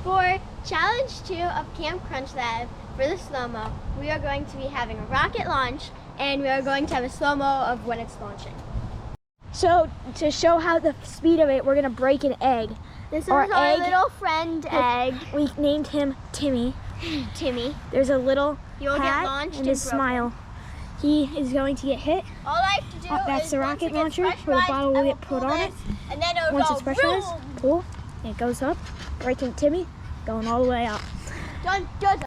For challenge 2 of Camp CrunchLabs for the slow-mo, we are going to be having a rocket launch, and we are going to have a slow-mo of when it's launching. So to show how the speed of it, we're gonna break an egg. This is our little friend egg. We named him Timmy. Timmy. There's a little He'll get hat launched and a smile. He is going to get hit. All I have to do That's is the rocket launcher where the bottle will get put on it. And then it'll Once go it's pressurized, boom. pull, it goes up, breaking Timmy, going all the way up. Done, done.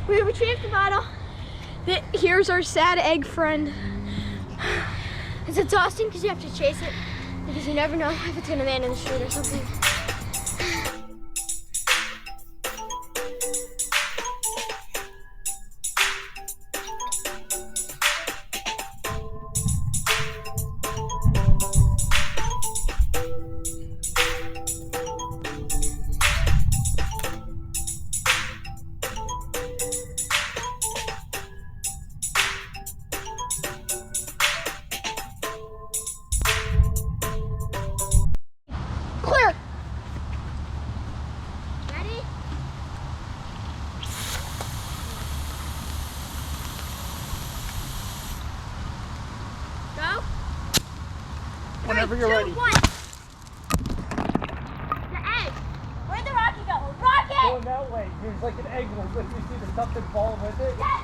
We retrieved the bottle. Here's our sad egg friend. It's exhausting because you have to chase it, because you never know if it's gonna land in the street or something. Clear. Ready? Go. Whenever 3, you're 2, ready. 1. The egg. Where'd the rocket go? Rocket! Going that way. There's like an egg, like you see the something falling with it. Yes!